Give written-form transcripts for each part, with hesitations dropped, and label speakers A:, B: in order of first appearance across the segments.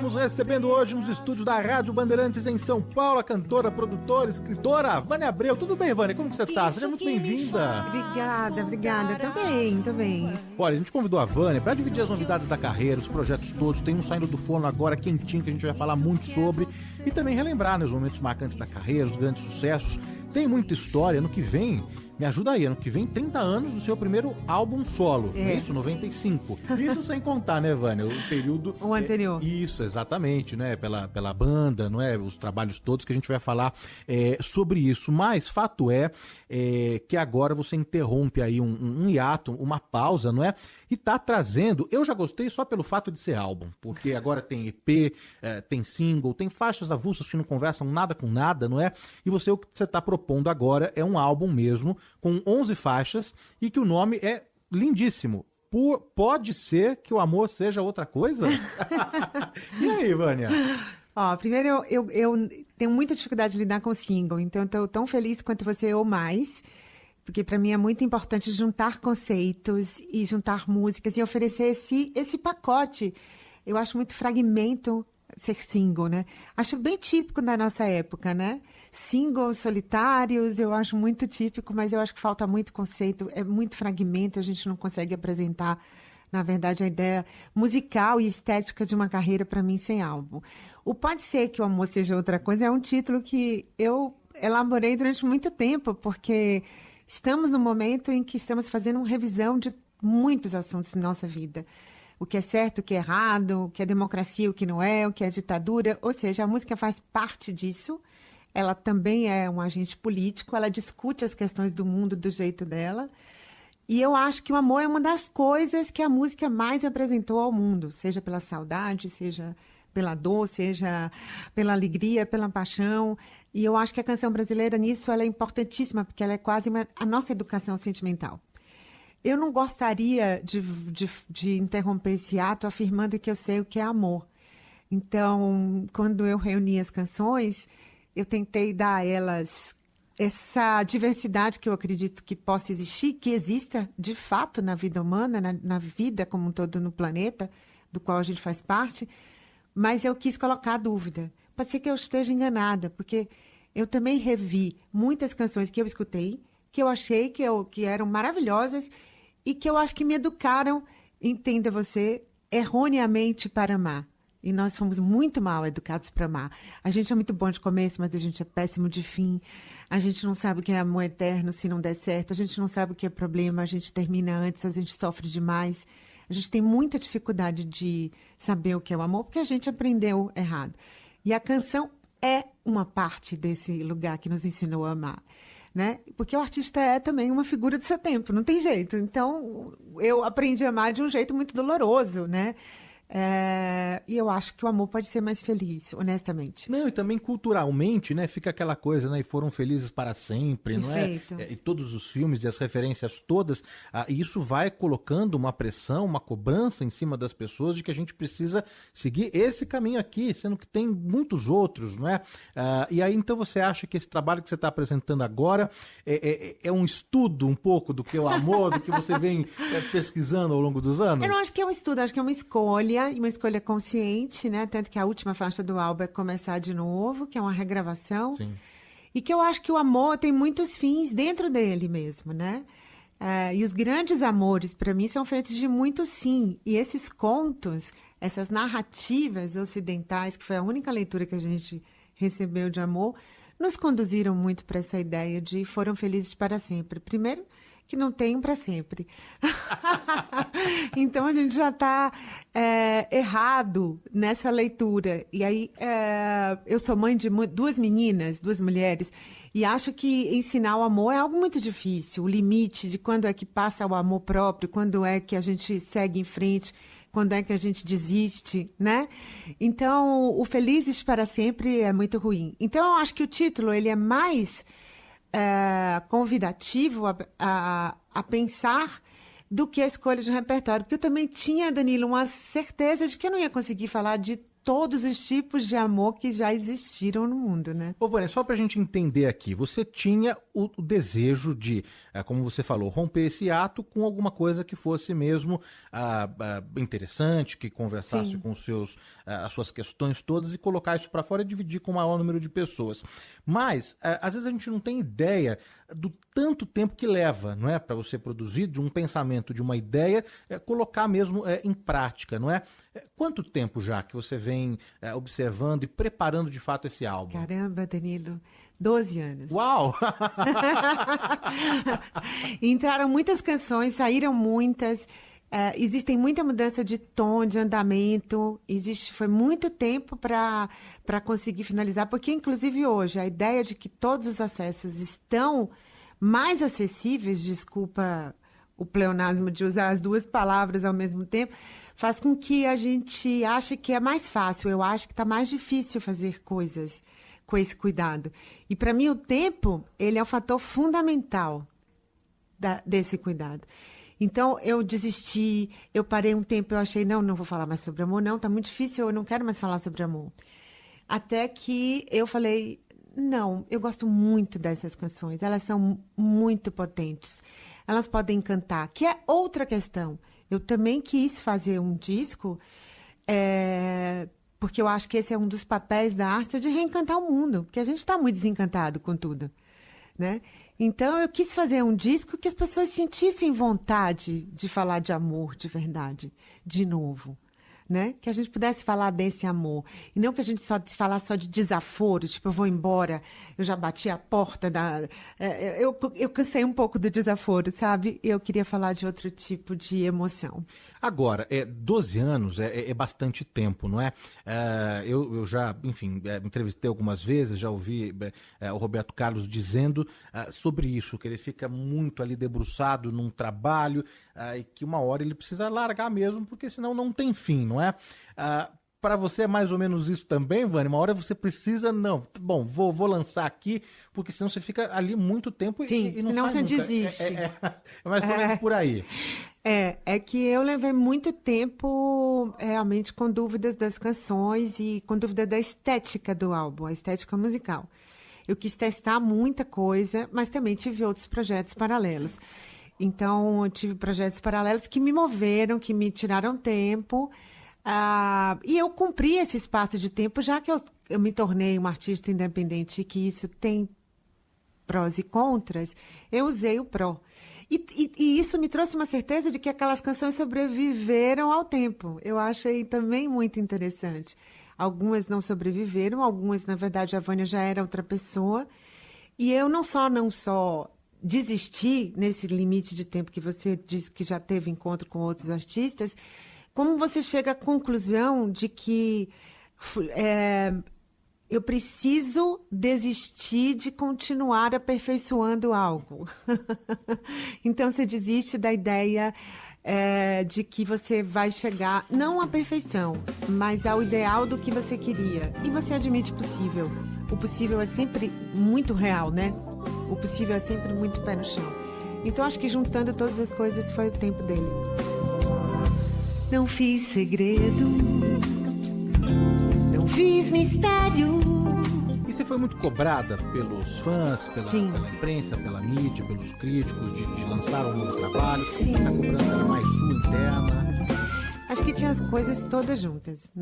A: Estamos recebendo hoje nos estúdios da Rádio Bandeirantes em São Paulo a cantora, produtora, escritora Vânia Abreu. Tudo bem, Vânia? Como que você tá? Seja muito bem-vinda.
B: Obrigada. Tô bem.
A: Olha, a gente convidou a Vânia para dividir as novidades da carreira, os projetos todos. Tem um saindo do forno agora, quentinho, que a gente vai falar muito sobre. E também relembrar, né, os momentos marcantes da carreira, os grandes sucessos. Tem muita história. Ano que vem, me ajuda aí, ano que vem 30 anos do seu primeiro álbum solo. É isso, 95. Isso sem contar, né, Vânia? O período...
B: O anterior.
A: Isso, exatamente, né? Pela banda, não é? Os trabalhos todos que a gente vai falar sobre isso. Mas fato é que agora você interrompe aí um hiato, uma pausa, não é? E tá trazendo... Eu já gostei só pelo fato de ser álbum, porque agora tem EP, tem single, tem faixas avulsas que não conversam nada com nada, não é? E o que você tá propondo agora é um álbum mesmo, com 11 faixas, e que o nome é lindíssimo. Pode ser que o amor seja outra coisa? E aí, Vânia?
B: Ó, primeiro, eu tenho muita dificuldade de lidar com single, então eu tô tão feliz quanto você ou mais, porque para mim é muito importante juntar conceitos e juntar músicas e oferecer esse pacote. Eu acho muito fragmento ser single, né? Acho bem típico da nossa época, né? Singles solitários, eu acho muito típico, mas eu acho que falta muito conceito, é muito fragmento, a gente não consegue apresentar, na verdade, a ideia musical e estética de uma carreira para mim sem álbum. O Pode Ser Que o Amor Seja Outra Coisa é um título que eu elaborei durante muito tempo, porque estamos no momento em que estamos fazendo uma revisão de muitos assuntos na nossa vida. O que é certo, o que é errado, o que é democracia, o que não é, o que é ditadura. Ou seja, a música faz parte disso. Ela também é um agente político, ela discute as questões do mundo do jeito dela. E eu acho que o amor é uma das coisas que a música mais apresentou ao mundo, seja pela saudade, seja pela dor, seja pela alegria, pela paixão. E eu acho que a canção brasileira, nisso, ela é importantíssima, porque ela é quase a nossa educação sentimental. Eu não gostaria de interromper esse ato afirmando que eu sei o que é amor. Então, quando eu reuni as canções, eu tentei dar a elas essa diversidade que eu acredito que possa existir, que exista de fato na vida humana, na vida como um todo no planeta, do qual a gente faz parte, mas eu quis colocar a dúvida. Pode ser que eu esteja enganada, porque eu também revi muitas canções que eu escutei, que eu achei que eram maravilhosas e que eu acho que me educaram, entenda você, erroneamente para amar. E nós fomos muito mal educados para amar. A gente é muito bom de começo, mas a gente é péssimo de fim. A gente não sabe o que é amor eterno se não der certo. A gente não sabe o que é problema, a gente termina antes, a gente sofre demais. A gente tem muita dificuldade de saber o que é o amor, porque a gente aprendeu errado. E a canção é uma parte desse lugar que nos ensinou a amar, né? Porque o artista é também uma figura do seu tempo, não tem jeito. Então, eu aprendi a amar de um jeito muito doloroso, né? E eu acho que o amor pode ser mais feliz, honestamente.
A: Não, e também culturalmente, né, fica aquela coisa, né, e foram felizes para sempre,
B: Perfeito.
A: não é? E todos os filmes e as referências todas, e isso vai colocando uma pressão, uma cobrança em cima das pessoas de que a gente precisa seguir esse caminho aqui, sendo que tem muitos outros, não é? E aí, então, você acha que esse trabalho que você está apresentando agora é um estudo um pouco do que é o amor, do que você vem pesquisando ao longo dos anos?
B: Eu não acho que é um estudo, acho que é uma escolha, e uma escolha consciente, né? Tanto que a última faixa do álbum é Começar de Novo, que é uma regravação.
A: Sim.
B: E que eu acho que o amor tem muitos fins dentro dele mesmo, né? E os grandes amores, para mim, são feitos de muito sim. E esses contos, essas narrativas ocidentais, que foi a única leitura que a gente recebeu de amor, nos conduziram muito para essa ideia de foram felizes para sempre. Primeiro, que não tem para sempre. Então, a gente já está errado nessa leitura. E aí, eu sou mãe de duas meninas, duas mulheres, e acho que ensinar o amor é algo muito difícil. O limite de quando é que passa o amor próprio, quando é que a gente segue em frente, quando é que a gente desiste, né? Então, o Felizes para Sempre é muito ruim. Então, eu acho que o título ele é mais convidativo a pensar do que a escolha de um repertório. Porque eu também tinha, Danilo, uma certeza de que eu não ia conseguir falar de todos os tipos de amor que já existiram no mundo, né?
A: Ô, Vânia, só pra gente entender aqui, você tinha o desejo de, como você falou, romper esse ato com alguma coisa que fosse mesmo interessante, que conversasse com as suas questões todas e colocar isso pra fora e dividir com o maior número de pessoas. Mas, às vezes a gente não tem ideia do tanto tempo que leva, não é, para você produzir, de um pensamento, de uma ideia, colocar mesmo em prática, não é? Quanto tempo já que você vem observando e preparando de fato esse álbum?
B: Caramba, Danilo, 12 anos.
A: Uau!
B: Entraram muitas canções, saíram muitas. Existem muita mudança de tom, de andamento. Foi muito tempo para conseguir finalizar, porque, inclusive, hoje, a ideia de que todos os acessos estão mais acessíveis, desculpa o pleonasmo de usar as duas palavras ao mesmo tempo, faz com que a gente ache que é mais fácil. Eu acho que está mais difícil fazer coisas com esse cuidado. E, para mim, o tempo, ele é um fator fundamental desse cuidado. Então, eu desisti, eu parei um tempo, eu achei, não vou falar mais sobre amor, não, tá muito difícil, eu não quero mais falar sobre amor. Até que eu falei, não, eu gosto muito dessas canções, elas são muito potentes, elas podem encantar, que é outra questão. Eu também quis fazer um disco, porque eu acho que esse é um dos papéis da arte, de reencantar o mundo, porque a gente está muito desencantado com tudo, né? Então, eu quis fazer um disco que as pessoas sentissem vontade de falar de amor de verdade, de novo, né? Que a gente pudesse falar desse amor. E não que a gente falasse só de desaforo, tipo, eu vou embora, eu já bati a porta da... Eu cansei um pouco do desaforo, sabe? Eu queria falar de outro tipo de emoção.
A: Agora, 12 anos é bastante tempo, não é? Eu já, enfim, me entrevistei algumas vezes, já ouvi o Roberto Carlos dizendo sobre isso, que ele fica muito ali debruçado num trabalho e que uma hora ele precisa largar mesmo, porque senão não tem fim, não é? Para você é mais ou menos isso também, Vânia? Uma hora você precisa, não, bom, vou lançar aqui, porque senão você fica ali muito tempo e não
B: senão
A: faz
B: você
A: nunca.
B: desiste.
A: É mais ou menos por aí.
B: É que eu levei muito tempo realmente com dúvidas das canções e com dúvida da estética do álbum, a estética musical. Eu quis testar muita coisa, mas também tive outros projetos paralelos. Então, eu tive projetos paralelos que me moveram, que me tiraram tempo. E eu cumpri esse espaço de tempo, já que eu me tornei uma artista independente, que isso tem prós e contras, eu usei o pró. E isso me trouxe uma certeza de que aquelas canções sobreviveram ao tempo. Eu achei também muito interessante. Algumas não sobreviveram, algumas, na verdade, a Vânia já era outra pessoa. E eu não só desisti nesse limite de tempo que você disse que já teve encontro com outros artistas, como você chega à conclusão de que eu preciso desistir de continuar aperfeiçoando algo. Então, você desiste da ideia de que você vai chegar, não à perfeição, mas ao ideal do que você queria. E você admite possível. O possível é sempre muito real, né? O possível é sempre muito pé no chão. Então, acho que juntando todas as coisas foi o tempo dele. Não fiz segredo, não fiz mistério.
A: E você foi muito cobrada pelos fãs, pela imprensa, pela mídia, pelos críticos, de lançar um novo trabalho?
B: Sim.
A: Essa cobrança era mais sua interna?
B: Acho que tinha as coisas todas juntas.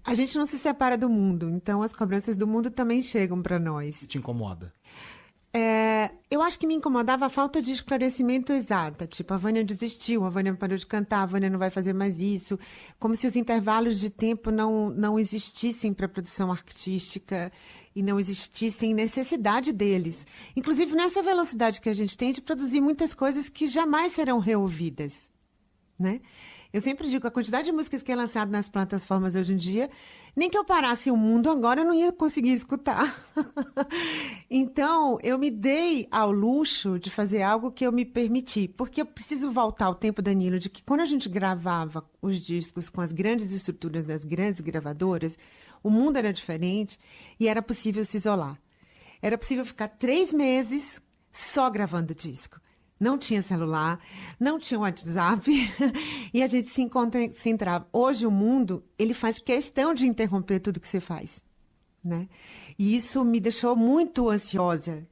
B: A gente não se separa do mundo, então as cobranças do mundo também chegam para nós.
A: E te incomoda?
B: Eu acho que me incomodava a falta de esclarecimento exata. Tipo, a Vânia desistiu, a Vânia parou de cantar, a Vânia não vai fazer mais isso. Como se os intervalos de tempo não existissem para a produção artística e não existissem necessidade deles. Inclusive, nessa velocidade que a gente tem de produzir muitas coisas que jamais serão reouvidas, né? Eu sempre digo, a quantidade de músicas que é lançada nas plataformas hoje em dia, nem que eu parasse o mundo agora, eu não ia conseguir escutar. Então, eu me dei ao luxo de fazer algo que eu me permiti, porque eu preciso voltar ao tempo, Danilo, de que quando a gente gravava os discos com as grandes estruturas das grandes gravadoras, o mundo era diferente e era possível se isolar. Era possível ficar 3 meses só gravando disco. não tinha celular, não tinha WhatsApp, e a gente se encontrava. Hoje o mundo, ele faz questão de interromper tudo que você faz, né? E isso me deixou muito ansiosa.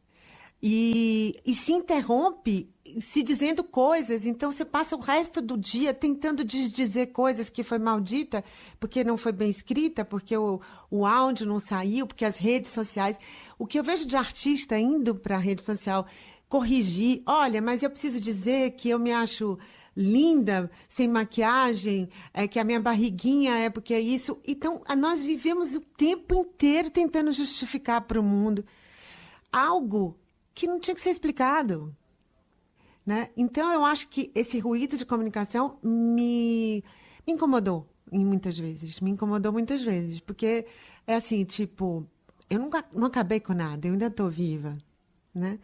B: E se interrompe se dizendo coisas, então você passa o resto do dia tentando desdizer coisas que foi maldita, porque não foi bem escrita, porque o áudio não saiu, porque as redes sociais... O que eu vejo de artista indo para a rede social corrigir, olha, mas eu preciso dizer que eu me acho linda, sem maquiagem, que a minha barriguinha é porque é isso. Então, nós vivemos o tempo inteiro tentando justificar para o mundo algo que não tinha que ser explicado, né? Então, eu acho que esse ruído de comunicação me incomodou muitas vezes. Me incomodou muitas vezes, porque é assim, tipo, eu não acabei com nada, eu ainda estou viva, né?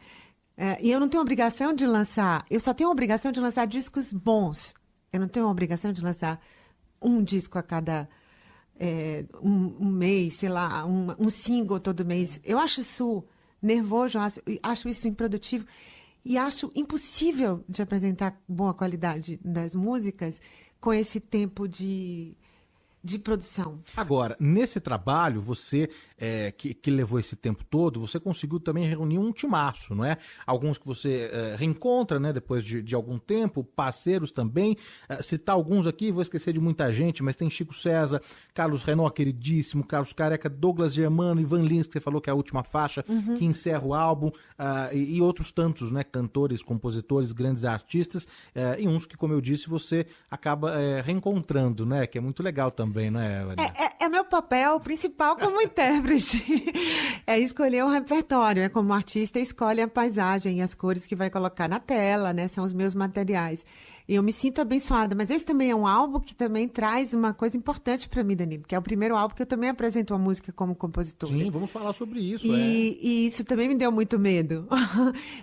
B: E eu não tenho obrigação de lançar, eu só tenho a obrigação de lançar discos bons. Eu não tenho a obrigação de lançar um disco a cada um mês, sei lá, um single todo mês. Eu acho isso nervoso, acho isso improdutivo e acho impossível de apresentar boa qualidade das músicas com esse tempo de produção.
A: Agora, nesse trabalho, você que levou esse tempo todo, você conseguiu também reunir um timaço, não é? Alguns que você reencontra, né, depois de algum tempo, parceiros também. Citar alguns aqui, vou esquecer de muita gente, mas tem Chico César, Carlos Renault, queridíssimo, Carlos Careca, Douglas Germano, Ivan Lins, que você falou que é a última faixa, que encerra o álbum, e outros tantos, né, cantores, compositores, grandes artistas, e uns que, como eu disse, você acaba reencontrando, né, que é muito legal também. Não é,
B: é meu papel principal como intérprete. É escolher um repertório. É como artista, escolhe a paisagem e as cores que vai colocar na tela, né? São os meus materiais. E eu me sinto abençoada. Mas esse também é um álbum que também traz uma coisa importante para mim, Danilo, que é o primeiro álbum que eu também apresento a música como compositora.
A: Sim, vamos falar sobre isso.
B: E isso também me deu muito medo.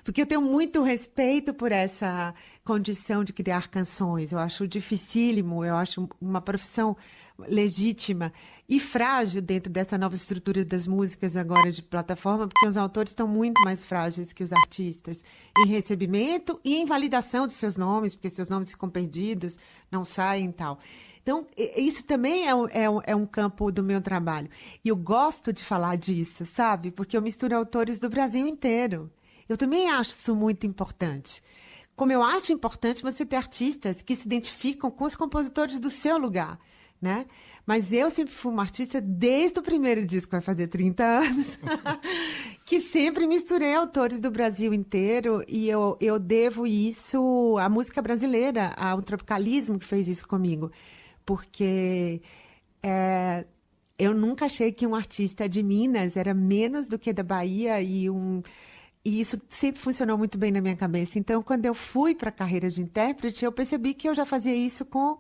B: Porque eu tenho muito respeito por essa condição de criar canções. Eu acho dificílimo, eu acho uma profissão legítima e frágil dentro dessa nova estrutura das músicas agora de plataforma, porque os autores estão muito mais frágeis que os artistas em recebimento e em validação de seus nomes, porque seus nomes ficam perdidos, não saem e tal. Então, isso também é um campo do meu trabalho. E eu gosto de falar disso, sabe? Porque eu misturo autores do Brasil inteiro. Eu também acho isso muito importante. Como eu acho importante você ter artistas que se identificam com os compositores do seu lugar, né? Mas eu sempre fui uma artista desde o primeiro disco, vai fazer 30 anos, que sempre misturei autores do Brasil inteiro e eu devo isso à música brasileira, ao tropicalismo que fez isso comigo. Porque eu nunca achei que um artista de Minas era menos do que da Bahia e isso sempre funcionou muito bem na minha cabeça. Então, quando eu fui para a carreira de intérprete, eu percebi que eu já fazia isso com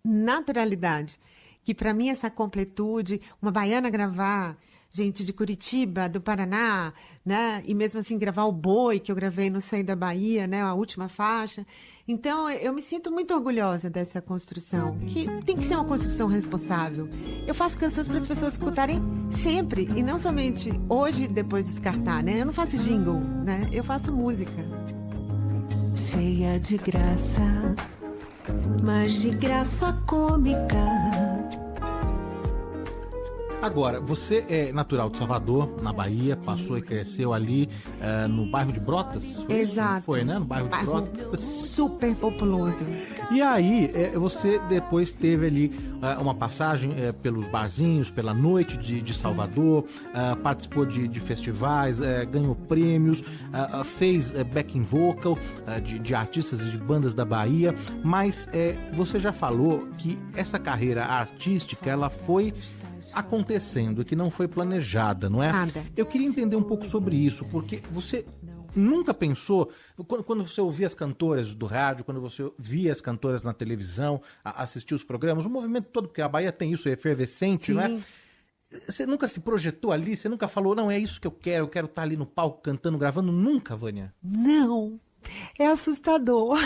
B: naturalidade. Que, para mim, essa completude, uma baiana gravar gente de Curitiba, do Paraná, né? E mesmo assim gravar o Boi, que eu gravei no Sonho da Bahia, né? A última faixa. Então, eu me sinto muito orgulhosa dessa construção, que tem que ser uma construção responsável. Eu faço canções para as pessoas escutarem sempre, e não somente hoje, depois de descartar, né? Eu não faço jingle, né? Eu faço música.
C: Cheia de graça, mas de graça cômica.
A: Agora, você é natural de Salvador, na Bahia, passou e cresceu ali no bairro de Brotas?
B: Exato.
A: Foi, né? No bairro de Brotas.
B: Super populoso.
A: E aí, você depois teve ali uma passagem pelos barzinhos, pela noite de Salvador, participou de festivais, ganhou prêmios, fez backing vocal de artistas e de bandas da Bahia, mas você já falou que essa carreira artística, ela foi acontecendo, que não foi planejada, não é?
B: Nada.
A: Eu queria entender um pouco sobre isso, porque você nunca pensou, quando você ouvia as cantoras do rádio, quando você via as cantoras na televisão, assistia os programas, o movimento todo, porque a Bahia tem isso, é efervescente,
B: Sim.
A: não é? Você nunca se projetou ali? Você nunca falou, não, é isso que eu quero estar ali no palco cantando, gravando? Nunca, Vânia?
B: Não, é assustador.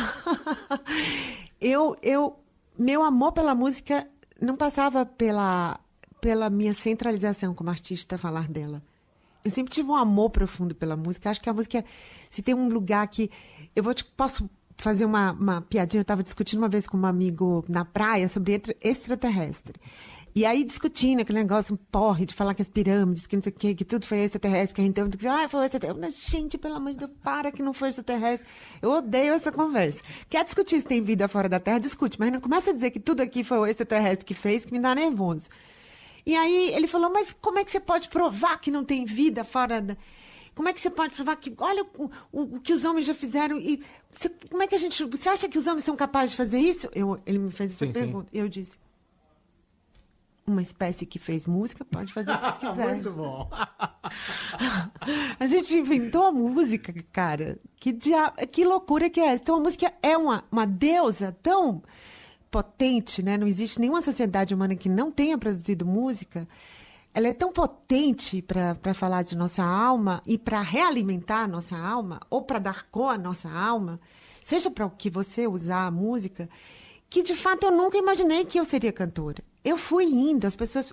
B: Meu amor pela música não passava pela minha centralização como artista falar dela. Eu sempre tive um amor profundo pela música. Acho que a música, se tem um lugar que... Posso fazer uma piadinha? Eu estava discutindo uma vez com um amigo na praia sobre extraterrestre. E aí, discutindo aquele negócio, um porre de falar que as pirâmides, que não sei o quê, que tudo foi extraterrestre, que a gente foi extraterrestre. Gente, pelo amor de Deus, para que não foi extraterrestre. Eu odeio essa conversa. Quer discutir se tem vida fora da Terra? Discute, mas não começa a dizer que tudo aqui foi o extraterrestre que fez, que me dá nervoso. E aí, ele falou, mas como é que você pode provar que não tem vida fora da... Como é que você pode provar que... Olha o que os homens já fizeram e... Como é que a gente... Você acha que os homens são capazes de fazer isso? Ele me fez essa pergunta. E eu disse... Uma espécie que fez música pode fazer o que quiser.
A: Muito bom.
B: A gente inventou a música, cara. Que loucura que é. Então a música é uma deusa tão potente, né? Não existe nenhuma sociedade humana que não tenha produzido música. Ela é tão potente para falar de nossa alma e para realimentar a nossa alma, ou para dar cor à nossa alma, seja para o que você usar a música, que de fato eu nunca imaginei que eu seria cantora. Eu fui indo, as pessoas...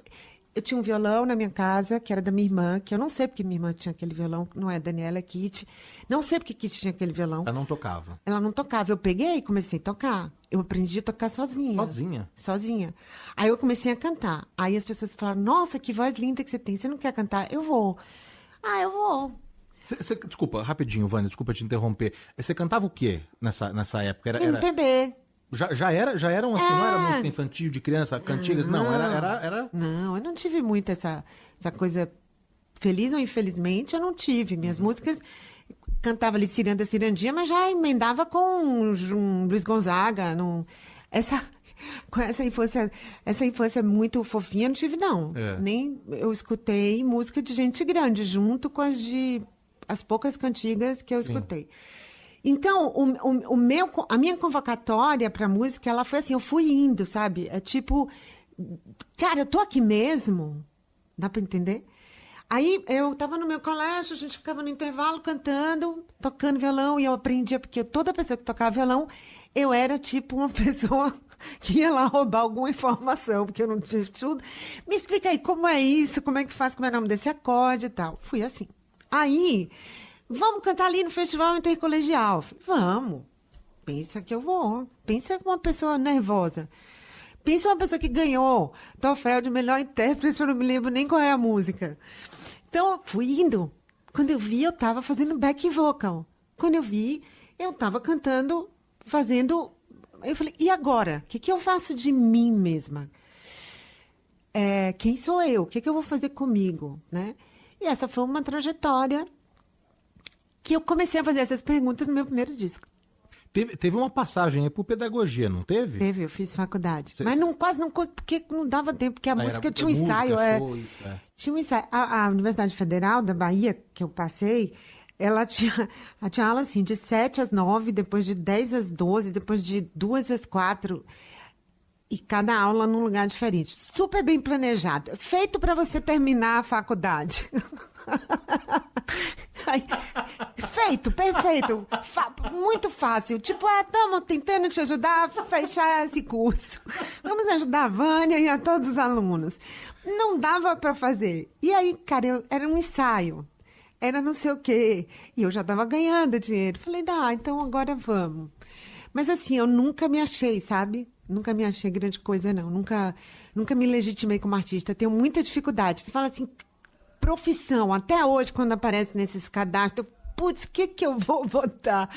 B: Eu tinha um violão na minha casa, que era da minha irmã, que eu não sei porque minha irmã tinha aquele violão, não é Daniela, é Kitty. Não sei porque Kitty tinha aquele violão.
A: Ela não tocava.
B: Ela não tocava. Eu peguei e comecei a tocar. Eu aprendi a tocar sozinha.
A: Sozinha?
B: Sozinha. Aí eu comecei a cantar. Aí as pessoas falaram, nossa, que voz linda que você tem. Você não quer cantar? Eu vou. Ah, eu vou.
A: Desculpa, rapidinho, Vânia, desculpa te interromper. Você cantava o quê nessa época? Era...
B: MPB.
A: Já eram assim, não era música infantil de criança, cantigas? Não, era...
B: Não, eu não tive muito essa coisa, feliz ou infelizmente, eu não tive. Minhas músicas, cantava ali Ciranda, Cirandinha, mas já emendava com um Luiz Gonzaga. Com essa infância muito fofinha, eu não tive, não. Nem eu escutei música de gente grande, junto com as poucas cantigas que eu escutei. Então, a minha convocatória para música, ela foi assim, eu fui indo, sabe? É tipo, cara, eu tô aqui mesmo, dá para entender? Aí eu tava no meu colégio, a gente ficava no intervalo cantando, tocando violão, e eu aprendia, porque toda pessoa que tocava violão, eu era tipo uma pessoa que ia lá roubar alguma informação, porque eu não tinha estudo. Me explica aí, como é isso, como é que faz, como é o nome desse acorde e tal. Fui assim. Aí... Vamos cantar ali no Festival Intercolegial. Falei, vamos. Pensa que eu vou. Pensa uma pessoa nervosa. Pensa uma pessoa que ganhou troféu de melhor intérprete, eu não me lembro nem qual é a música. Então, fui indo. Quando eu vi, eu estava fazendo back vocal. Quando eu vi, eu estava cantando, fazendo... Eu falei, e agora? O que eu faço de mim mesma? Quem sou eu? O que eu vou fazer comigo? Né? E essa foi uma trajetória... que eu comecei a fazer essas perguntas no meu primeiro disco.
A: Teve uma passagem aí por pedagogia, não teve?
B: Teve, eu fiz faculdade. Mas quase não, porque não dava tempo, porque a música tinha um
A: música,
B: ensaio.
A: show,
B: Tinha um ensaio. A Universidade Federal da Bahia, que eu passei, ela tinha aula assim, de 7 às 9, depois de 10 às 12, depois de 2 às 4. E cada aula num lugar diferente. Super bem planejado. Feito para você terminar a faculdade. Feito, perfeito. Muito fácil. Tipo, estamos tentando te ajudar a fechar esse curso. Vamos ajudar a Vânia e a todos os alunos. Não dava para fazer. E aí, cara, era um ensaio. Era não sei o quê. E eu já estava ganhando dinheiro. Falei, então agora vamos. Mas assim, eu nunca me achei, sabe? Nunca me achei grande coisa, não. Nunca me legitimei como artista. Tenho muita dificuldade. Você fala assim, profissão. Até hoje, quando aparece nesses cadastros, putz, o que eu vou botar?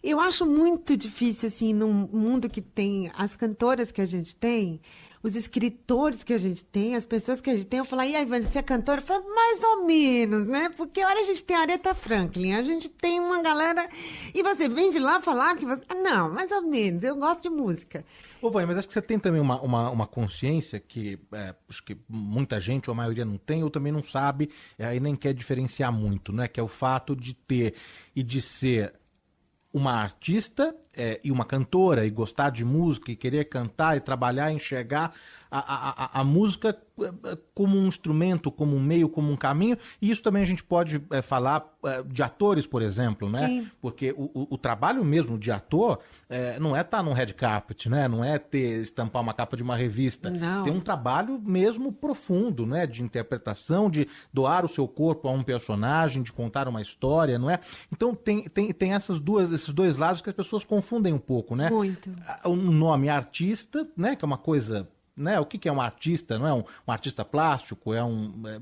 B: Eu acho muito difícil, assim, num mundo que tem as cantoras que a gente tem, os escritores que a gente tem, as pessoas que a gente tem. Eu falo, e aí, Vânia, você é cantora? Eu falo, mais ou menos, né? Porque olha, a gente tem a Aretha Franklin, a gente tem uma galera... E você vem de lá falar que você... Não, mais ou menos, eu gosto de música.
A: Ô, Vânia, mas acho que você tem também uma consciência que acho que muita gente, ou a maioria não tem, ou também não sabe, e nem quer diferenciar muito, né? Que é o fato de ter e de ser uma artista e uma cantora e gostar de música e querer cantar e trabalhar, enxergar a música como um instrumento, como um meio, como um caminho. E isso também a gente pode falar de atores, por exemplo, né?
B: Sim.
A: Porque o trabalho mesmo de ator não é estar num red carpet, né? Não é estampar uma capa de uma revista.
B: Não.
A: Tem um trabalho mesmo profundo, né? De interpretação, de doar o seu corpo a um personagem, de contar uma história, não é? Então tem esses dois lados que as pessoas confundem um pouco, né?
B: Muito.
A: Um nome artista, né? Que é uma coisa... Né? O que é um artista? Não é um artista plástico?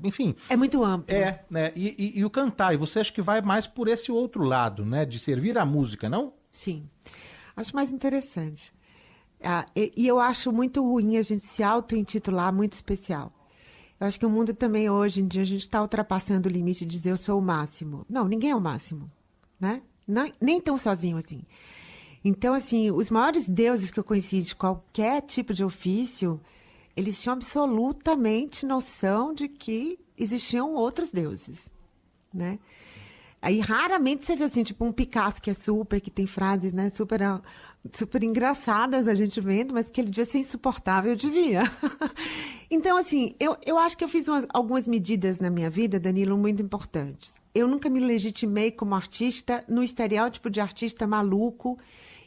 A: Enfim.
B: É muito amplo.
A: Né? E o cantar. E você acha que vai mais por esse outro lado, né? De servir a música, não?
B: Sim. Acho mais interessante. E eu acho muito ruim a gente se auto-intitular muito especial. Eu acho que o mundo também, hoje em dia, a gente está ultrapassando o limite de dizer eu sou o máximo. Não, ninguém é o máximo, né? Nem tão sozinho assim. Então, assim, os maiores deuses que eu conheci de qualquer tipo de ofício, eles tinham absolutamente noção de que existiam outros deuses, né? Aí, raramente você vê, assim, tipo um Picasso que tem frases, né, super engraçadas a gente vendo, mas que ele devia ser insuportável, eu devia. Então, assim, eu acho que eu fiz algumas medidas na minha vida, Danilo, muito importantes. Eu nunca me legitimei como artista no estereótipo de artista maluco,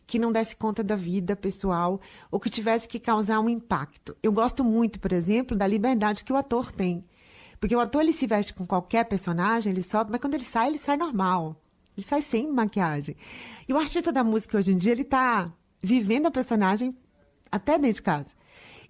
B: que não desse conta da vida pessoal ou que tivesse que causar um impacto. Eu gosto muito, por exemplo, da liberdade que o ator tem. Porque o ator, ele se veste com qualquer personagem, ele sobe, mas quando ele sai normal. Ele sai sem maquiagem. E o artista da música, hoje em dia, ele está vivendo a personagem até dentro de casa.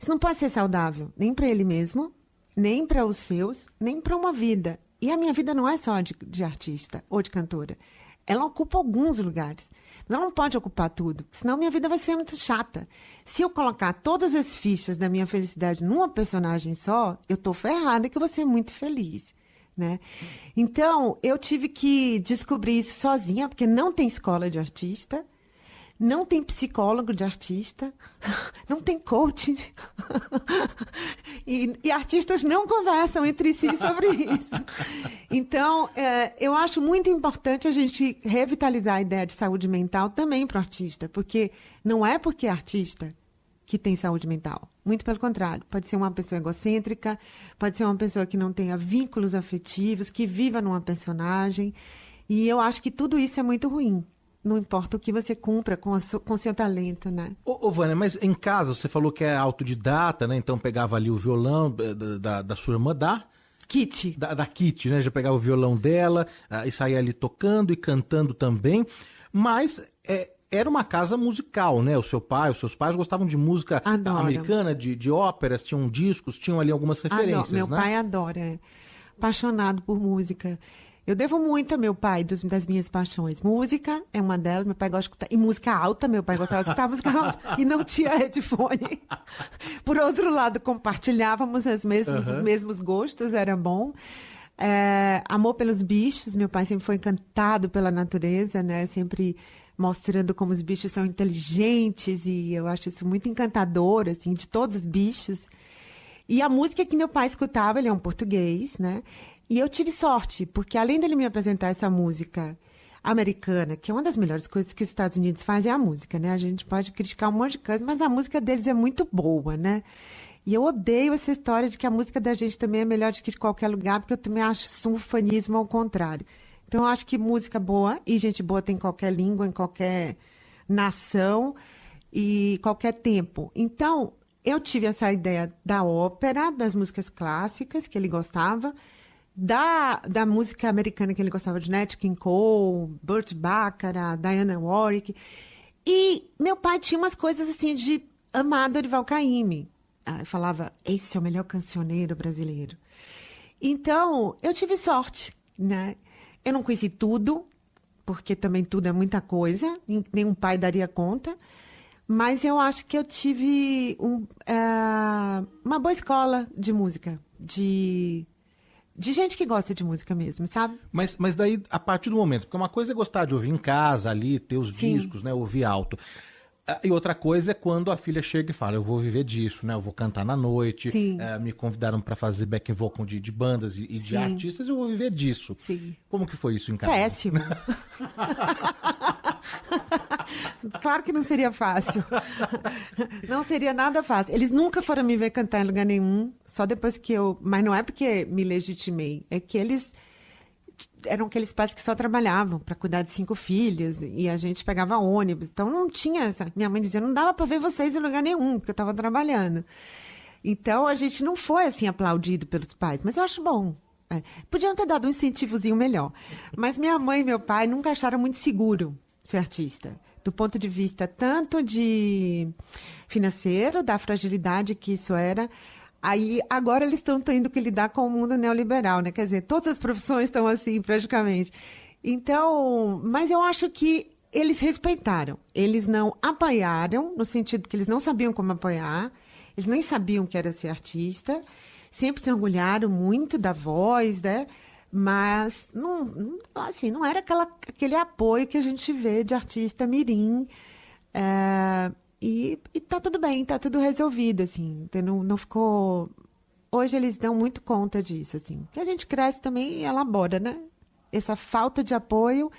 B: Isso não pode ser saudável, nem para ele mesmo, nem para os seus, nem para uma vida. E a minha vida não é só de artista ou de cantora. Ela ocupa alguns lugares. Mas ela não pode ocupar tudo, senão minha vida vai ser muito chata. Se eu colocar todas as fichas da minha felicidade numa personagem só, eu tô ferrada que eu vou ser muito feliz, né? Então, eu tive que descobrir isso sozinha, porque não tem escola de artista, não tem psicólogo de artista, não tem coaching. E artistas não conversam entre si sobre isso. Então, eu acho muito importante a gente revitalizar a ideia de saúde mental também para o artista, porque não é porque é artista que tem saúde mental. Muito pelo contrário. Pode ser uma pessoa egocêntrica, pode ser uma pessoa que não tenha vínculos afetivos, que viva numa personagem. E eu acho que tudo isso é muito ruim. Não importa o que você cumpra com o seu talento, né?
A: Ô, Vânia, mas em casa você falou que é autodidata, né? Então pegava ali o violão da sua irmã,
B: Kitty.
A: Da Kitty, né? Já pegava o violão dela e saía ali tocando e cantando também. Mas era uma casa musical, né? Os seus pais gostavam de música americana, de óperas, tinham discos, tinham ali algumas referências,
B: Meu
A: né?
B: pai adora, apaixonado por música. Eu devo muito ao meu pai das minhas paixões. Música é uma delas, meu pai gosta de escutar. E música alta, meu pai gostava de escutar música alta. E não tinha headphone. Por outro lado, compartilhávamos os mesmos gostos, era bom. Amor pelos bichos, meu pai sempre foi encantado pela natureza, né? Sempre mostrando como os bichos são inteligentes. E eu acho isso muito encantador, assim, de todos os bichos. E a música que meu pai escutava, ele é um português, né? E eu tive sorte, porque além dele me apresentar essa música americana, que é uma das melhores coisas que os Estados Unidos fazem, é a música, né? A gente pode criticar um monte de coisa, mas a música deles é muito boa, né? E eu odeio essa história de que a música da gente também é melhor do que de qualquer lugar, porque eu também acho isso um ufanismo ao contrário. Então, eu acho que música boa, e gente boa tem em qualquer língua, em qualquer nação e qualquer tempo. Então, eu tive essa ideia da ópera, das músicas clássicas, que ele gostava, da música americana que ele gostava de Nat King Cole, Burt Bacharach, Diana Warwick. E meu pai tinha umas coisas assim de amar Dorival Caymmi. Eu falava, esse é o melhor cancioneiro brasileiro. Então, eu tive sorte, né? Eu não conheci tudo, porque também tudo é muita coisa, nenhum pai daria conta. Mas eu acho que eu tive uma boa escola de música, de gente que gosta de música mesmo, sabe?
A: Mas daí, a partir do momento, porque uma coisa é gostar de ouvir em casa, ali, ter os
B: Sim.
A: discos, né, ouvir alto. E outra coisa é quando a filha chega e fala, eu vou viver disso, né, eu vou cantar na noite,
B: Sim.
A: Me convidaram para fazer back vocal de bandas e de
B: Sim.
A: artistas, eu vou viver disso.
B: Sim.
A: Como que foi isso em casa?
B: Péssimo. Claro que não seria fácil. Não seria nada fácil. Eles nunca foram me ver cantar em lugar nenhum, só depois que eu... Mas não é porque me legitimei, é que eles eram aqueles pais que só trabalhavam para cuidar de 5 filhos e a gente pegava ônibus. Então não tinha essa... Minha mãe dizia, não dava para ver vocês em lugar nenhum, porque eu estava trabalhando. Então a gente não foi assim aplaudido pelos pais, mas eu acho bom. Podiam ter dado um incentivozinho melhor. Mas minha mãe e meu pai nunca acharam muito seguro ser artista. Do ponto de vista tanto de financeiro, da fragilidade que isso era. Aí, agora eles estão tendo que lidar com o mundo neoliberal, né? Quer dizer, todas as profissões estão assim, praticamente. Então, mas eu acho que eles respeitaram. Eles não apoiaram, no sentido que eles não sabiam como apoiar. Eles nem sabiam que era ser artista. Sempre se orgulharam muito da voz, né? Mas não era aquele apoio que a gente vê de artista mirim. E tá tudo bem, tá tudo resolvido, assim. Não ficou... Hoje eles dão muito conta disso, assim. Que a gente cresce também e elabora, né? Essa falta de apoio.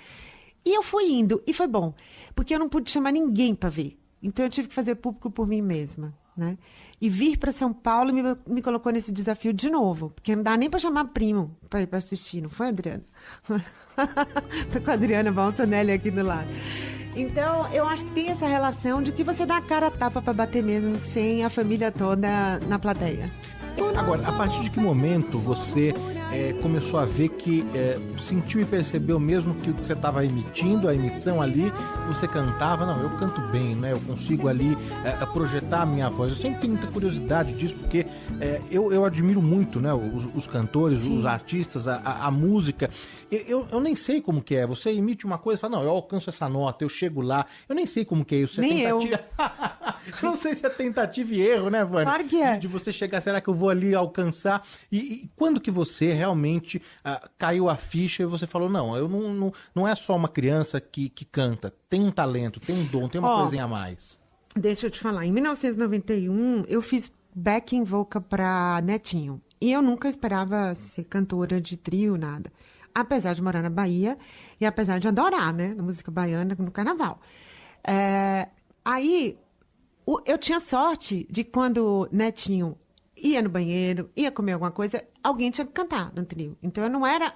B: E eu fui indo, e foi bom. Porque eu não pude chamar ninguém para ver. Então eu tive que fazer público por mim mesma, né? E vir para São Paulo me colocou nesse desafio de novo, porque não dá nem para chamar primo para ir para assistir, não foi, Adriana? Tô com a Adriana Balsonelli aqui do lado. Então, eu acho que tem essa relação de que você dá a cara a tapa para bater mesmo, sem a família toda na plateia.
A: Agora, a partir de que momento você começou a ver que sentiu e percebeu mesmo que o que você estava emitindo, a emissão ali, você cantava, não, eu canto bem, né? Eu consigo ali projetar a minha voz. Eu sempre tenho muita curiosidade disso, porque eu admiro muito, né, os cantores, sim, os artistas, a música. Eu nem sei como que é. Você emite uma coisa e fala, não, eu alcanço essa nota, eu chego lá. Eu nem sei como que é isso.
B: Nem
A: tentativa... Não sei se é tentativa e erro, né, Vânia?
B: Claro que é.
A: De você chegar, será que eu vou ali alcançar? E quando que você realmente caiu a ficha e você falou, não, eu não é só uma criança que canta, tem um talento, tem um dom, tem uma coisinha a mais.
B: Deixa eu te falar, em 1991 eu fiz backing vocal para Netinho. E eu nunca esperava ser cantora de trio, nada. Apesar de morar na Bahia e apesar de adorar, né, a música baiana no carnaval. Aí, eu tinha sorte de quando Netinho ia no banheiro, ia comer alguma coisa, alguém tinha que cantar no trio. Então, eu não era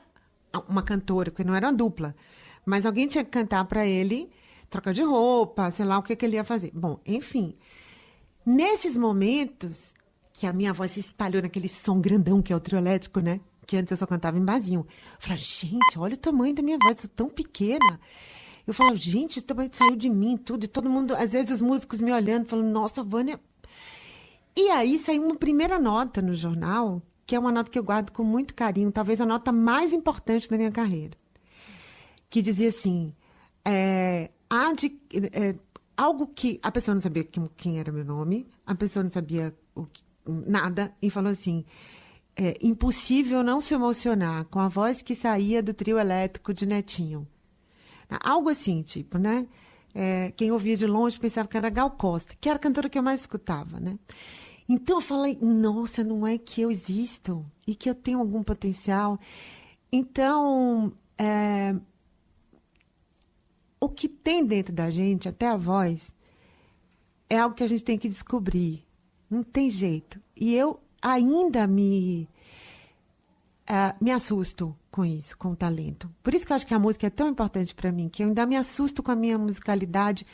B: uma cantora, porque não era uma dupla. Mas alguém tinha que cantar para ele, trocar de roupa, sei lá o que ele ia fazer. Bom, enfim. Nesses momentos que a minha voz se espalhou naquele som grandão que é o trio elétrico, né? Que antes eu só cantava em barzinho. Eu falava, gente, olha o tamanho da minha voz, eu sou tão pequena. Eu falava, gente, isso também saiu de mim, tudo. E todo mundo, às vezes os músicos me olhando, falando, nossa, Vânia... E aí saiu uma primeira nota no jornal, que é uma nota que eu guardo com muito carinho, talvez a nota mais importante da minha carreira. Que dizia assim, algo que a pessoa não sabia quem era meu nome, a pessoa não sabia nada, e falou assim, impossível não se emocionar com a voz que saía do trio elétrico de Netinho. Algo assim, tipo, né? Quem ouvia de longe pensava que era Gal Costa, que era a cantora que eu mais escutava, né? Então eu falei, nossa, não é que eu existo e que eu tenho algum potencial. Então, o que tem dentro da gente, até a voz, é algo que a gente tem que descobrir. Não tem jeito. E eu ainda me assusto com isso, com o talento. Por isso que eu acho que a música é tão importante para mim, que eu ainda me assusto com a minha musicalidade.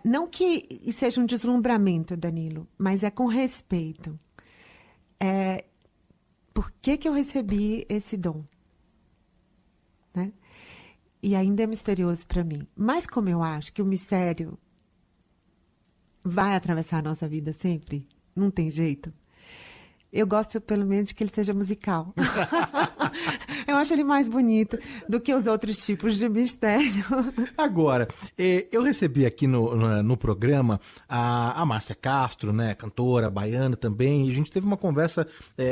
B: Não que seja um deslumbramento, Danilo, mas é com respeito. Por que eu recebi esse dom? Né? E ainda é misterioso para mim. Mas como eu acho que o mistério vai atravessar a nossa vida sempre, não tem jeito. Eu gosto, pelo menos, de que ele seja musical. Eu acho ele mais bonito do que os outros tipos de mistério.
A: Agora, eu recebi aqui no programa a Márcia Castro, né, cantora baiana também, e a gente teve uma conversa,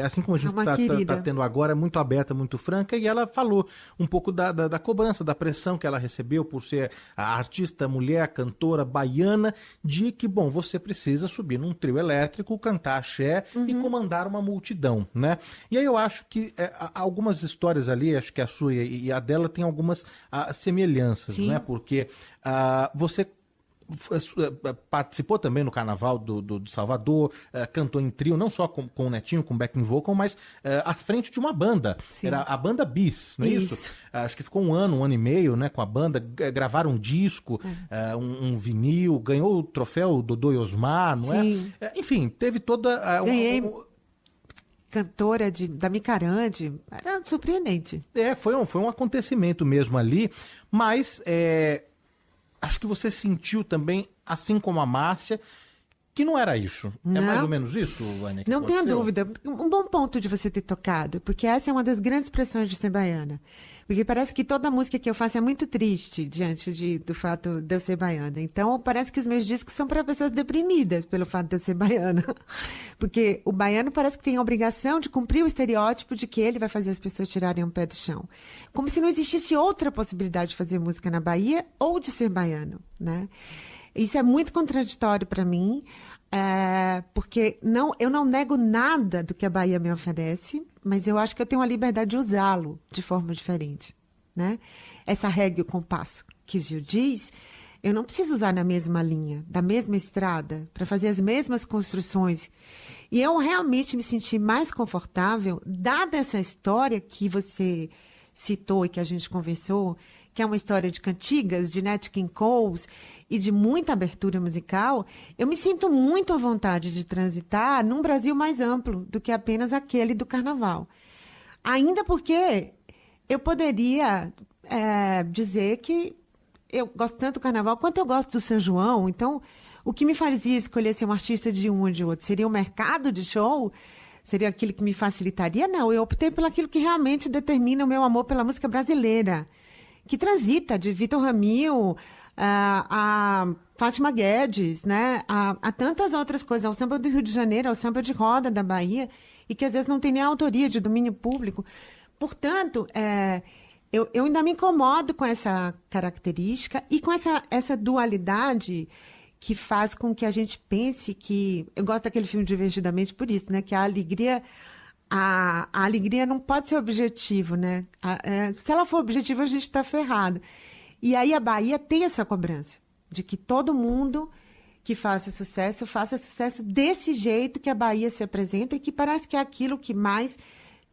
A: assim como a gente está tendo agora, muito aberta, muito franca, e ela falou um pouco da cobrança, da pressão que ela recebeu por ser a artista, mulher, cantora baiana, de que, bom, você precisa subir num trio elétrico, cantar axé e comandar uma multidão, né? E aí eu acho que algumas histórias trajetórias ali, acho que a sua e a dela tem algumas semelhanças,
B: Sim.
A: né? Porque você participou também no Carnaval do Salvador, cantou em trio, não só com o Netinho, com backing vocal, mas à frente de uma banda.
B: Sim.
A: Era a banda Bis, não é isso? Acho que ficou um ano e meio, né, com a banda, gravaram um disco, um vinil, ganhou o troféu Dodô e Osmar, não
B: Sim.
A: é? Enfim, teve toda...
B: Ganhei cantora da Micarande, era surpreendente.
A: Foi um acontecimento mesmo ali, mas acho que você sentiu também, assim como a Márcia, que não era isso.
B: Não.
A: É mais ou menos isso, Vânia? que
B: Não tenha
A: aconteceu?
B: dúvida. Um bom ponto de você ter tocado, porque essa é uma das grandes pressões de ser baiana. Porque parece que toda música que eu faço é muito triste diante do fato de eu ser baiana. Então, parece que os meus discos são para pessoas deprimidas pelo fato de eu ser baiana. Porque o baiano parece que tem a obrigação de cumprir o estereótipo de que ele vai fazer as pessoas tirarem um pé do chão. Como se não existisse outra possibilidade de fazer música na Bahia ou de ser baiano, né? Isso é muito contraditório para mim, porque eu não nego nada do que a Bahia me oferece, mas eu acho que eu tenho a liberdade de usá-lo de forma diferente, né? Essa regra e o compasso que Gil diz, eu não preciso usar na mesma linha, da mesma estrada, para fazer as mesmas construções. E eu realmente me senti mais confortável, dada essa história que você citou e que a gente conversou, que é uma história de cantigas, de Nat King Cole e de muita abertura musical, eu me sinto muito à vontade de transitar num Brasil mais amplo do que apenas aquele do Carnaval. Ainda porque eu poderia dizer que eu gosto tanto do Carnaval quanto eu gosto do São João. Então, o que me fazia escolher ser um artista de um ou de outro? Seria o mercado de show? Seria aquilo que me facilitaria? Não, eu optei por aquilo que realmente determina o meu amor pela música brasileira, que transita de Vitor Ramil a Fátima Guedes, né? A tantas outras coisas, ao samba do Rio de Janeiro, ao samba de roda da Bahia, e que às vezes não tem nem autoria de domínio público. Portanto, eu ainda me incomodo com essa característica e com essa dualidade que faz com que a gente pense que... Eu gosto daquele filme Divertidamente por isso, né? Que a alegria não pode ser objetivo, né? Se ela for objetiva, a gente está ferrado. E aí a Bahia tem essa cobrança de que todo mundo que faça sucesso desse jeito que a Bahia se apresenta e que parece que é aquilo que mais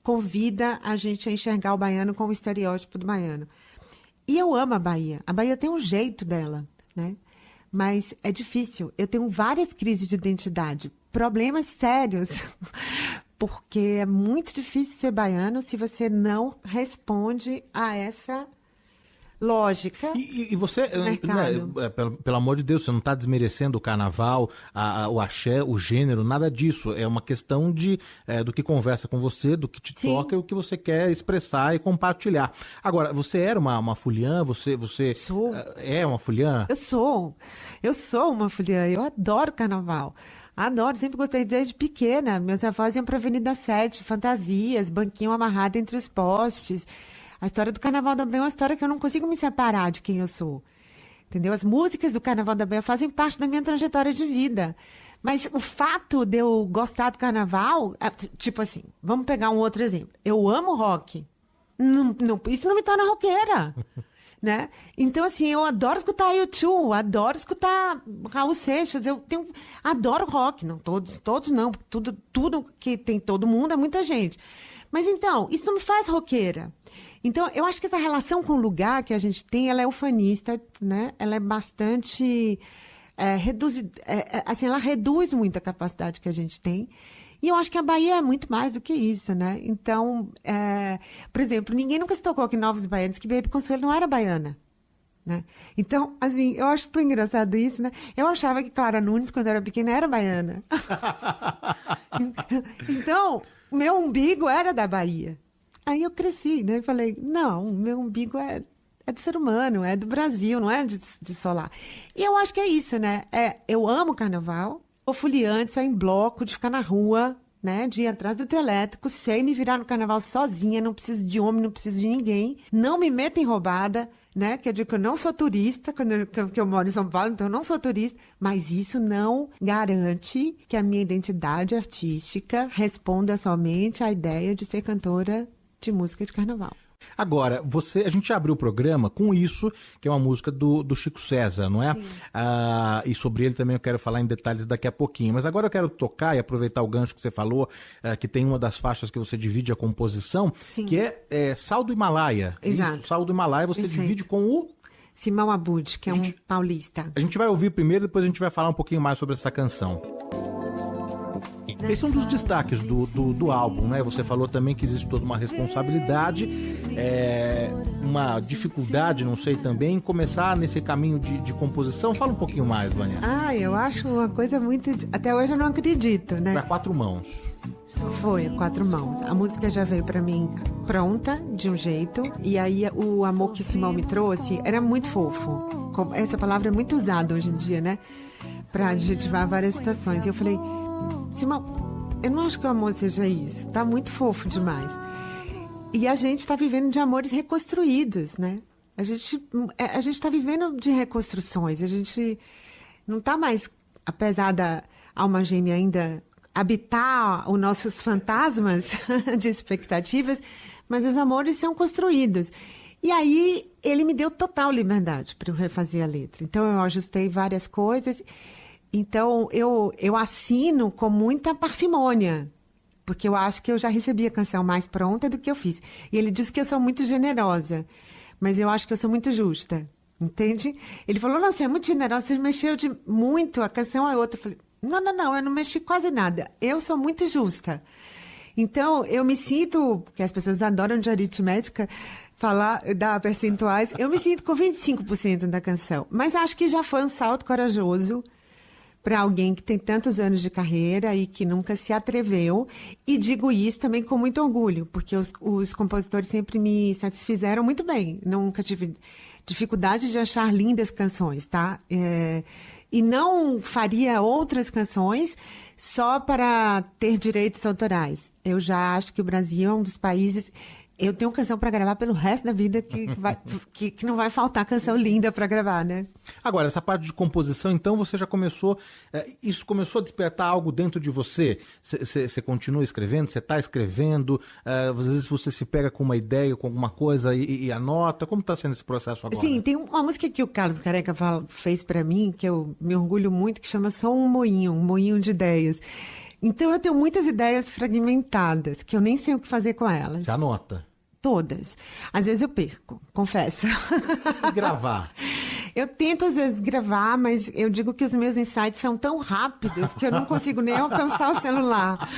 B: convida a gente a enxergar o baiano como o estereótipo do baiano. E eu amo a Bahia. A Bahia tem um jeito dela, né? Mas é difícil. Eu tenho várias crises de identidade, problemas sérios, porque é muito difícil ser baiano se você não responde a essa lógica.
A: E você, né, pelo amor de Deus, você não está desmerecendo o carnaval, o axé, o gênero, nada disso. É uma questão do que conversa com você, do que te toca e o que você quer expressar e compartilhar. Agora, você era uma fuliã? Você
B: Sou.
A: É uma fuliã?
B: Eu sou uma fuliã. Eu adoro carnaval. Adoro, sempre gostei desde pequena. Meus avós iam para a Avenida 7, fantasias, banquinho amarrado entre os postes. A história do Carnaval da Bahia é uma história que eu não consigo me separar de quem eu sou. Entendeu? As músicas do Carnaval da Bahia fazem parte da minha trajetória de vida. Mas o fato de eu gostar do Carnaval... Tipo assim, vamos pegar um outro exemplo. Eu amo rock. Isso não me torna roqueira. Né? Então, assim, eu adoro escutar U2, adoro escutar Raul Seixas, adoro rock. Não, todos não. Tudo que tem todo mundo é muita gente. Mas, então, isso não me faz roqueira. Então, eu acho que essa relação com o lugar que a gente tem, ela é ufanista, né? Ela é bastante... ela reduz muito a capacidade que a gente tem. E eu acho que a Bahia é muito mais do que isso, né? Então, por exemplo, ninguém nunca se tocou aqui em Novos Baianos que Baby Consuelo não era baiana, né? Então, assim, eu acho tão engraçado isso, né? Eu achava que Clara Nunes, quando eu era pequena, era baiana. Então, meu umbigo era da Bahia. Aí eu cresci, né? E falei, não, meu umbigo é do ser humano, é do Brasil, não é de solar. E eu acho que é isso, né? Eu amo carnaval, sou fuliante, saio em bloco, de ficar na rua, né? De ir atrás do trio elétrico, sei me virar no carnaval sozinha, não preciso de homem, não preciso de ninguém. Não me meto em roubada, né? Que eu digo que eu não sou turista, que eu moro em São Paulo, então eu não sou turista. Mas isso não garante que a minha identidade artística responda somente à ideia de ser cantora de música de carnaval.
A: Agora, a gente abriu o programa com isso, que é uma música do Chico César, não é? E sobre ele também eu quero falar em detalhes daqui a pouquinho. Mas agora eu quero tocar e aproveitar o gancho que você falou, que tem uma das faixas que você divide a composição,
B: Sim.
A: que é Sal do Himalaia.
B: Exato.
A: Isso, Sal do Himalaia você
B: Perfeito.
A: divide com o...
B: Simão Abud, que é um paulista.
A: A gente vai ouvir primeiro, depois a gente vai falar um pouquinho mais sobre essa canção. Esse é um dos destaques do álbum, né? Você falou também que existe toda uma responsabilidade, uma dificuldade, não sei, também, em começar nesse caminho de composição. Fala um pouquinho mais, Vânia.
B: Eu acho uma coisa muito... Até hoje eu não acredito, né?
A: Foi a 4 mãos.
B: Foi, 4 mãos. A música já veio pra mim pronta, de um jeito, e aí o amor que Simão me trouxe era muito fofo. Essa palavra é muito usada hoje em dia, né? Pra adjetivar várias situações. E eu falei, Simão, eu não acho que o amor seja isso. Tá muito fofo demais. E a gente tá vivendo de amores reconstruídos, né? A gente tá vivendo de reconstruções. A gente não tá mais, apesar da alma gêmea ainda habitar os nossos fantasmas de expectativas, mas os amores são construídos. E aí ele me deu total liberdade para eu refazer a letra. Então eu ajustei várias coisas. Então eu assino com muita parcimônia, porque eu acho que eu já recebi a canção mais pronta do que eu fiz. E ele disse que eu sou muito generosa, mas eu acho que eu sou muito justa, entende? Ele falou, não, você é muito generosa, você mexeu de muito, a canção é outra. Eu falei, não, eu não mexi quase nada. Eu sou muito justa. Então, eu me sinto, porque as pessoas adoram de aritmética, dar percentuais, eu me sinto com 25% da canção. Mas acho que já foi um salto corajoso para alguém que tem tantos anos de carreira e que nunca se atreveu. E digo isso também com muito orgulho, porque os compositores sempre me satisfizeram muito bem. Nunca tive dificuldade de achar lindas canções, tá? E não faria outras canções só para ter direitos autorais. Eu já acho que o Brasil é um dos países... Eu tenho canção para gravar pelo resto da vida que não vai faltar canção linda para gravar, né?
A: Agora, essa parte de composição, então, você já começou... isso começou a despertar algo dentro de você? Você continua escrevendo? Você está escrevendo? Às vezes você se pega com uma ideia, com alguma coisa e anota? Como está sendo esse processo agora?
B: Sim, tem uma música que o Carlos Careca fez para mim, que eu me orgulho muito, que chama Só um moinho de ideias. Então, eu tenho muitas ideias fragmentadas, que eu nem sei o que fazer com elas.
A: Já anota?
B: Todas. Às vezes eu perco, confesso.
A: E gravar?
B: Eu tento, às vezes, gravar, mas eu digo que os meus insights são tão rápidos que eu não consigo nem alcançar o celular.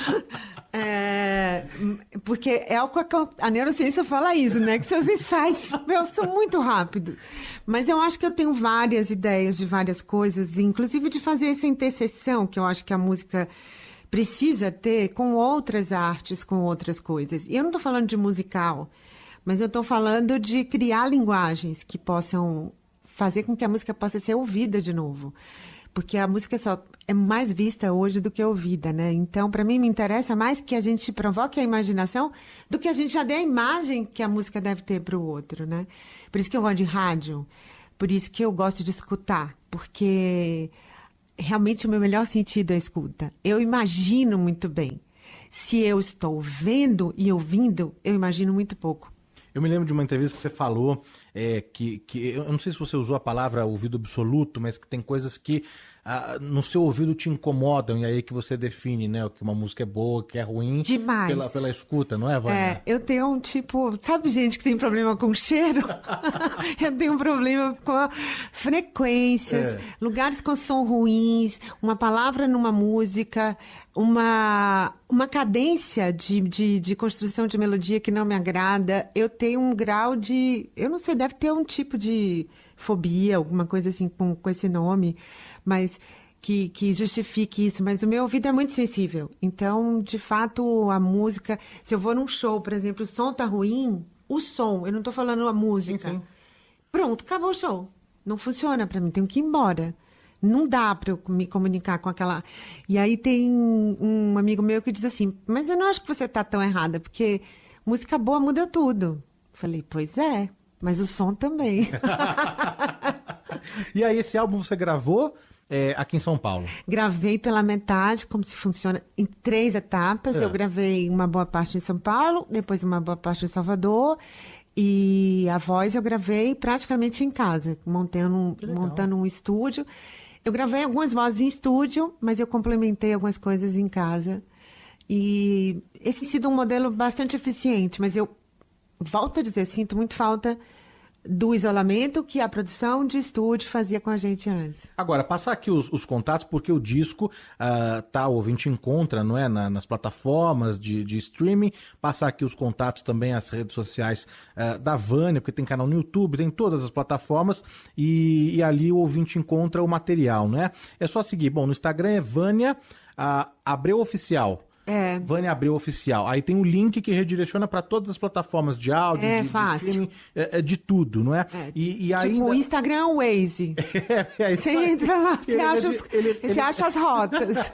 B: Porque é o que a neurociência fala isso, né? Que seus insights são muito rápidos. Mas eu acho que eu tenho várias ideias de várias coisas, inclusive de fazer essa interseção, que eu acho que a música precisa ter com outras artes, com outras coisas. E eu não estou falando de musical, mas eu estou falando de criar linguagens que possam fazer com que a música possa ser ouvida de novo. Porque a música só é mais vista hoje do que ouvida, né? Então, para mim, me interessa mais que a gente provoque a imaginação do que a gente já dê a imagem que a música deve ter para o outro, né? Por isso que eu gosto de rádio, por isso que eu gosto de escutar, porque... Realmente o meu melhor sentido é a escuta. Eu imagino muito bem. Se eu estou vendo e ouvindo, eu imagino muito pouco.
A: Eu me lembro de uma entrevista que você falou, que eu não sei se você usou a palavra ouvido absoluto, mas que tem coisas que no seu ouvido te incomodam, e aí que você define, né, que uma música é boa, que é ruim.
B: Demais.
A: Pela escuta, não é, Vânia?
B: Eu tenho um tipo... Sabe gente que tem problema com cheiro? Eu tenho um problema com frequências, lugares com som ruins, uma palavra numa música, uma cadência de construção de melodia que não me agrada. Eu tenho um grau de... Eu não sei, deve ter um tipo de fobia, alguma coisa assim com esse nome, mas que justifique isso. Mas o meu ouvido é muito sensível. Então, de fato, a música... Se eu vou num show, por exemplo, o som tá ruim, o som, eu não tô falando a música.
A: Sim.
B: Pronto, acabou o show. Não funciona para mim, tenho que ir embora. Não dá para eu me comunicar com aquela... E aí tem um amigo meu que diz assim, mas eu não acho que você tá tão errada, porque música boa muda tudo. Falei, pois é, mas o som também.
A: E aí esse álbum você gravou aqui em São Paulo?
B: Gravei pela metade, como se funciona em 3 etapas. Eu gravei uma boa parte em São Paulo, depois uma boa parte em Salvador. E a voz eu gravei praticamente em casa, montando um estúdio. Eu gravei algumas vozes em estúdio, mas eu complementei algumas coisas em casa. E esse tem sido um modelo bastante eficiente, mas eu volto a dizer, sinto muito falta do isolamento que a produção de estúdio fazia com a gente antes.
A: Agora, passar aqui os contatos, porque o disco, o ouvinte encontra, não é, nas plataformas de streaming, passar aqui os contatos também, as redes sociais da Vânia, porque tem canal no YouTube, tem todas as plataformas, e ali o ouvinte encontra o material, não é? É só seguir, bom, no Instagram é Vânia Abreu Oficial. Vânia Abreu Oficial. Aí tem um link que redireciona para todas as plataformas de áudio, de streaming, de tudo, não é?
B: E aí tipo, o Instagram é o Waze. Você entra lá, você acha as rotas.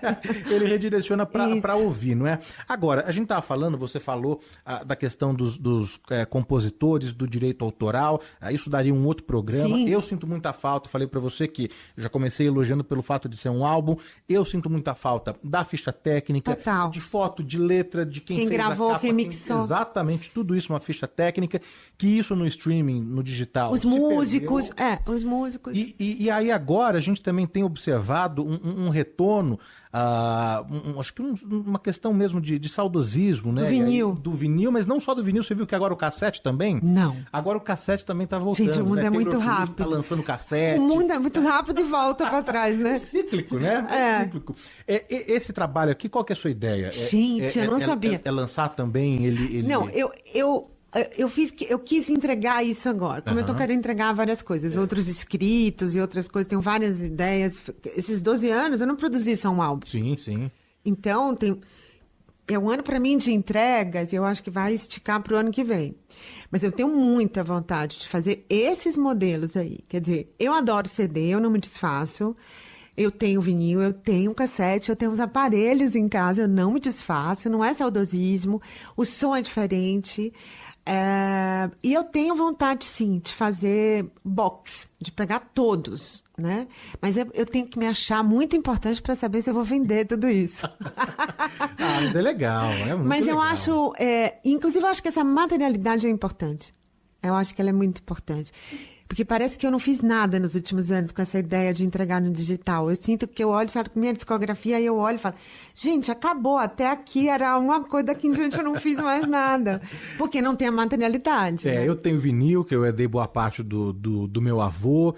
A: Ele redireciona para ouvir, não é? Agora, a gente estava falando, você falou da questão dos compositores, do direito autoral, isso daria um outro programa. Sim. Eu sinto muita falta, falei para você que já comecei elogiando pelo fato de ser um álbum, eu sinto muita falta da ficha técnica,
B: total,
A: de foto, de letra, de quem fez
B: gravou,
A: a capa,
B: quem mixou.
A: Exatamente, tudo isso, uma ficha técnica, que isso no streaming, no digital,
B: os músicos, os músicos.
A: E aí agora a gente também tem observado um retorno, acho que uma questão mesmo de saudosismo, né?
B: Do vinil,
A: mas não só do vinil, você viu que agora o cassete também?
B: Não.
A: Agora o cassete também tá voltando.
B: Gente, o mundo é muito rápido.
A: Tá lançando cassete.
B: O mundo é muito rápido e volta para trás, né?
A: É cíclico, né? É cíclico. Esse trabalho aqui, qual que é a sua ideia?
B: Gente, eu não sabia.
A: É lançar também ele...
B: Não, eu quis entregar isso agora. Como eu tô querendo entregar várias coisas, outros escritos e outras coisas, tenho várias ideias. Esses 12 anos eu não produzi só um álbum.
A: Sim, sim.
B: Então, é um ano para mim de entregas e eu acho que vai esticar para o ano que vem. Mas eu tenho muita vontade de fazer esses modelos aí. Quer dizer, eu adoro CD, eu não me desfaço. Eu tenho vinil, eu tenho cassete, eu tenho uns aparelhos em casa, eu não me desfaço, não é saudosismo, o som é diferente. E eu tenho vontade, sim, de fazer box, de pegar todos, né? Mas eu tenho que me achar muito importante para saber se eu vou vender tudo isso.
A: Mas é legal, é muito
B: Mas eu
A: legal.
B: acho, inclusive eu acho que essa materialidade é importante. Eu acho que ela é muito importante. Porque parece que eu não fiz nada nos últimos anos com essa ideia de entregar no digital. Eu sinto que eu olho, sabe, com minha discografia, e eu olho e falo, gente, acabou, até aqui era uma coisa, daqui em diante eu não fiz mais nada. Porque não tem a materialidade. Né?
A: Eu tenho vinil, que eu herdei boa parte do meu avô,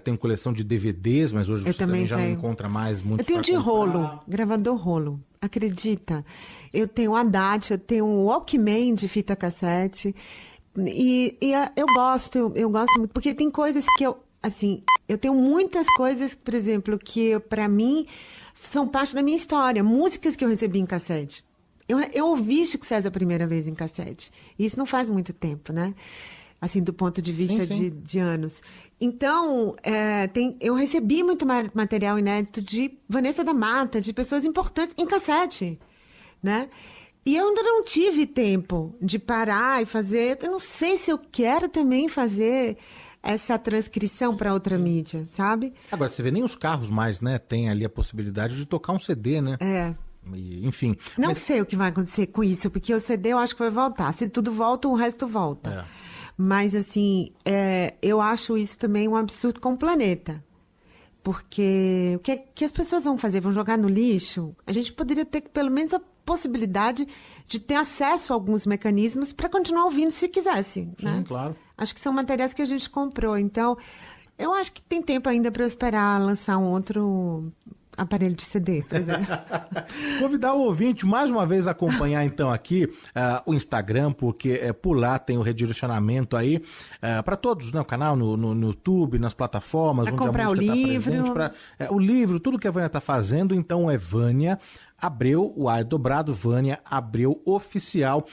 A: tenho coleção de DVDs, mas hoje você também já não encontra mais muito.
B: Eu tenho de rolo, gravador rolo, acredita? Eu tenho o Haddad, eu tenho o Walkman de fita cassete. E eu gosto muito, porque tem coisas que eu tenho muitas coisas, por exemplo, que para mim são parte da minha história, músicas que eu recebi em cassete. Eu ouvi Chico César a primeira vez em cassete, e isso não faz muito tempo, né? Assim, do ponto de vista de anos. Então, eu recebi muito material inédito de Vanessa da Mata, de pessoas importantes em cassete, né? E eu ainda não tive tempo de parar e fazer. Eu não sei se eu quero também fazer essa transcrição para outra mídia, sabe?
A: Agora, você vê, nem os carros mais, né? Tem ali a possibilidade de tocar um CD, né? Enfim.
B: Não sei o que vai acontecer com isso, porque o CD eu acho que vai voltar. Se tudo volta, o resto volta. Mas, assim, eu acho isso também um absurdo com o planeta. Porque o que as pessoas vão fazer? Vão jogar no lixo? A gente poderia ter pelo menos a possibilidade de ter acesso a alguns mecanismos para continuar ouvindo se quisesse.
A: Sim,
B: né?
A: Claro.
B: Acho que são materiais que a gente comprou. Então, eu acho que tem tempo ainda para eu esperar lançar um outro aparelho de CD, por exemplo.
A: Convidar o ouvinte mais uma vez a acompanhar então aqui o Instagram, porque por lá tem o redirecionamento aí para todos, né? O canal no YouTube, nas plataformas,
B: pra
A: onde
B: comprar
A: a música
B: o livro.
A: Tá presente, o livro, tudo que a Vânia tá fazendo, então é Vânia Abreu, o A é dobrado, Vânia Abreu Oficial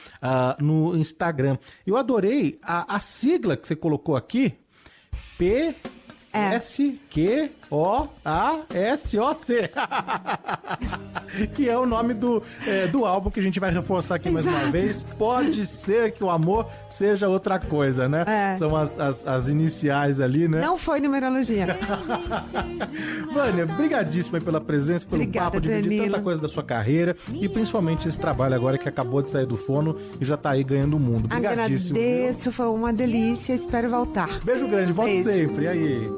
A: no Instagram. Eu adorei a sigla que você colocou aqui, S-Q-O-A-S-O-C. Que é o nome do álbum que a gente vai reforçar aqui mais uma vez. Pode ser que o amor seja outra coisa, né? São as iniciais ali, né?
B: Não foi numerologia.
A: Vânia, brigadíssima pela presença, pelo papo, dividir tanta coisa da sua carreira e principalmente esse trabalho agora que acabou de sair do forno e já tá aí ganhando o mundo. Brigadíssimo.
B: Agradeço, foi uma delícia, espero voltar.
A: Beijo grande, volte sempre. E aí?